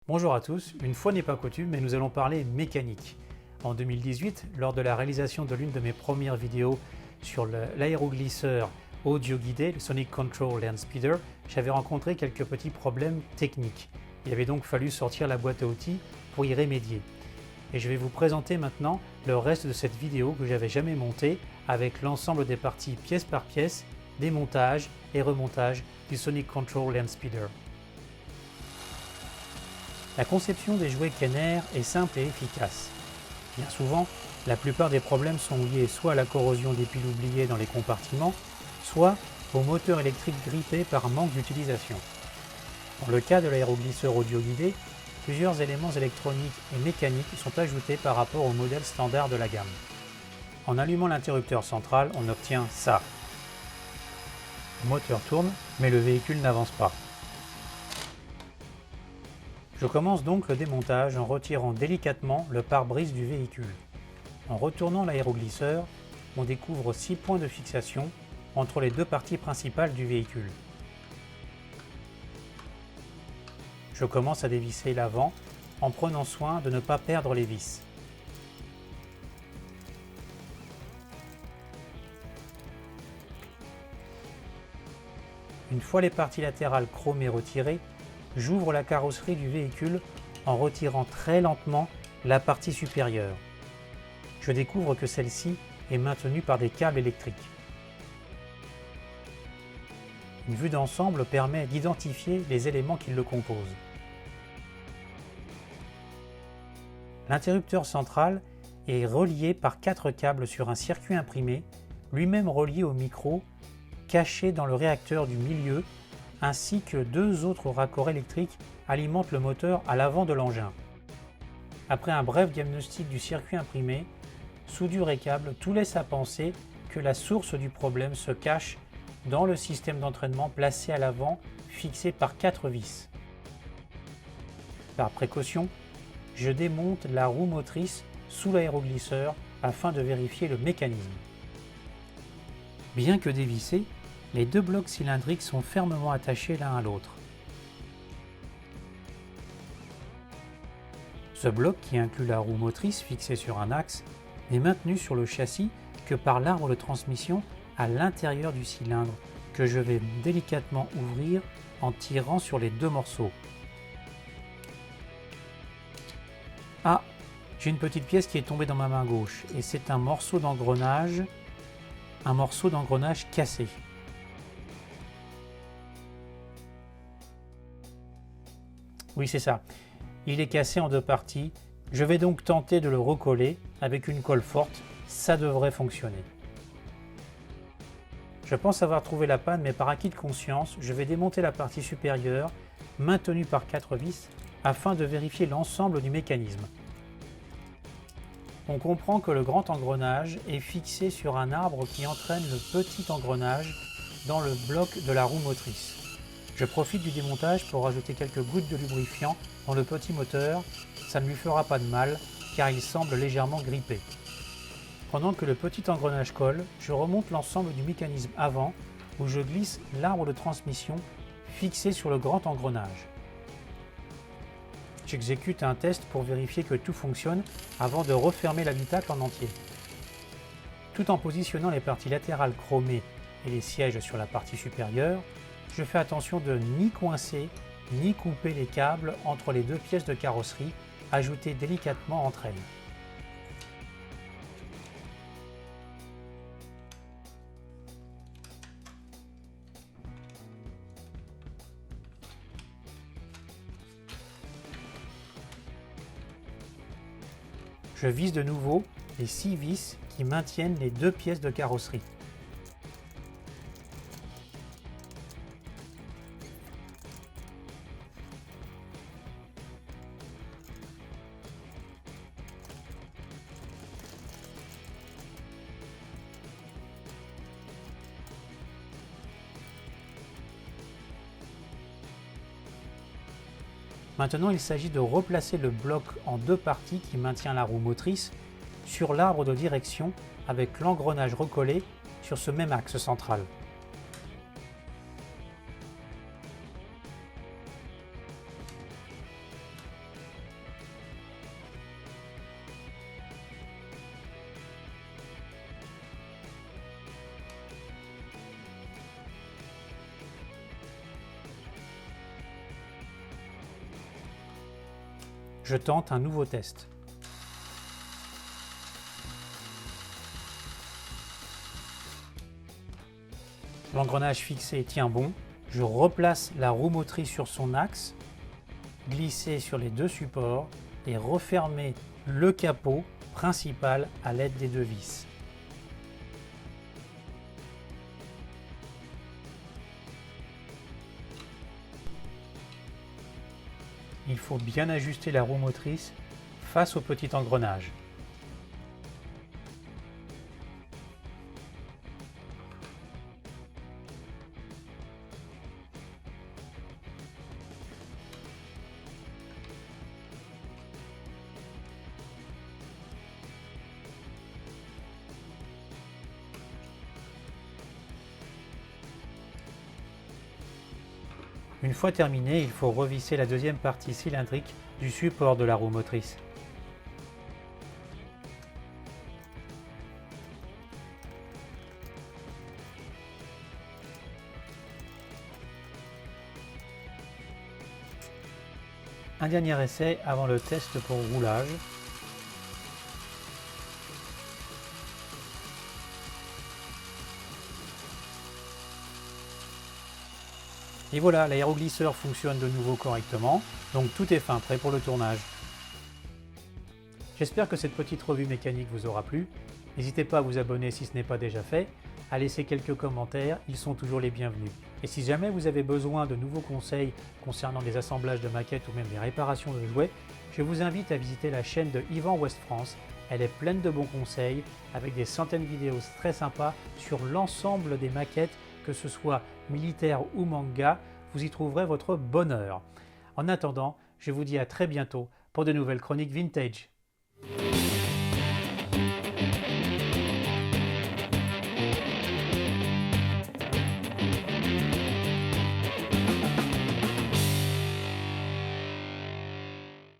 Bonjour à tous, une fois n'est pas coutume, mais nous allons parler mécanique. En 2018, lors de la réalisation de l'une de mes premières vidéos sur l'aéroglisseur audio guidé, le Sonic Control Land Speeder, j'avais rencontré quelques petits problèmes techniques. Il avait donc fallu sortir la boîte à outils pour y remédier. Et je vais vous présenter maintenant le reste de cette vidéo que j'avais jamais montée avec l'ensemble des parties pièce par pièce, démontage et remontage du Sonic Control Land Speeder. La conception des jouets Kenner est simple et efficace. Bien souvent, la plupart des problèmes sont liés soit à la corrosion des piles oubliées dans les compartiments, soit au moteur électrique grippé par manque d'utilisation. Dans le cas de l'aéroglisseur audio guidé, plusieurs éléments électroniques et mécaniques sont ajoutés par rapport au modèle standard de la gamme. En allumant l'interrupteur central, on obtient ça. Le moteur tourne, mais le véhicule n'avance pas. Je commence donc le démontage en retirant délicatement le pare-brise du véhicule. En retournant l'aéroglisseur, on découvre 6 points de fixation entre les deux parties principales du véhicule. Je commence à dévisser l'avant en prenant soin de ne pas perdre les vis. Une fois les parties latérales chromées retirées, j'ouvre la carrosserie du véhicule en retirant très lentement la partie supérieure. Je découvre que celle-ci est maintenue par des câbles électriques. Une vue d'ensemble permet d'identifier les éléments qui le composent. L'interrupteur central est relié par 4 câbles sur un circuit imprimé, lui-même relié au micro, caché dans le réacteur du milieu, ainsi que 2 autres raccords électriques alimentent le moteur à l'avant de l'engin. Après un bref diagnostic du circuit imprimé, soudure et câbles, tout laisse à penser que la source du problème se cache dans le système d'entraînement placé à l'avant, fixé par 4 vis. Par précaution, je démonte la roue motrice sous l'aéroglisseur afin de vérifier le mécanisme. Bien que dévissés, les 2 blocs cylindriques sont fermement attachés l'un à l'autre. Ce bloc, qui inclut la roue motrice fixée sur un axe, n'est maintenu sur le châssis que par l'arbre de transmission à l'intérieur du cylindre, que je vais délicatement ouvrir en tirant sur les 2 morceaux. Ah, j'ai une petite pièce qui est tombée dans ma main gauche, et c'est un morceau d'engrenage cassé. Oui, c'est ça. Il est cassé en 2 parties. Je vais donc tenter de le recoller avec une colle forte. Ça devrait fonctionner. Je pense avoir trouvé la panne, mais par acquis de conscience, je vais démonter la partie supérieure, maintenue par 4 vis, afin de vérifier l'ensemble du mécanisme. On comprend que le grand engrenage est fixé sur un arbre qui entraîne le petit engrenage dans le bloc de la roue motrice. Je profite du démontage pour rajouter quelques gouttes de lubrifiant dans le petit moteur, ça ne lui fera pas de mal car il semble légèrement grippé. Pendant que le petit engrenage colle, je remonte l'ensemble du mécanisme avant où je glisse l'arbre de transmission fixé sur le grand engrenage. J'exécute un test pour vérifier que tout fonctionne avant de refermer l'habitacle en entier. Tout en positionnant les parties latérales chromées et les sièges sur la partie supérieure, je fais attention de ni coincer ni couper les câbles entre les 2 pièces de carrosserie ajoutées délicatement entre elles. Je visse de nouveau les 6 vis qui maintiennent les 2 pièces de carrosserie. Maintenant, il s'agit de replacer le bloc en 2 parties qui maintient la roue motrice sur l'arbre de direction avec l'engrenage recollé sur ce même axe central. je tente un nouveau test. L'engrenage fixé tient bon, je replace la roue motrice sur son axe, glisser sur les deux supports et refermer le capot principal à l'aide des deux vis. Il faut bien ajuster la roue motrice face au petit engrenage. Une fois terminé, il faut revisser la deuxième partie cylindrique du support de la roue motrice. Un dernier essai avant le test pour roulage. Et voilà, l'aéroglisseur fonctionne de nouveau correctement, donc tout est fin, prêt pour le tournage. J'espère que cette petite revue mécanique vous aura plu. N'hésitez pas à vous abonner si ce n'est pas déjà fait, à laisser quelques commentaires, ils sont toujours les bienvenus. Et si jamais vous avez besoin de nouveaux conseils concernant des assemblages de maquettes ou même des réparations de jouets, je vous invite à visiter la chaîne de Yvan West France. Elle est pleine de bons conseils, avec des centaines de vidéos très sympas sur l'ensemble des maquettes, que ce soit militaire ou manga, vous y trouverez votre bonheur. En attendant, je vous dis à très bientôt pour de nouvelles chroniques vintage.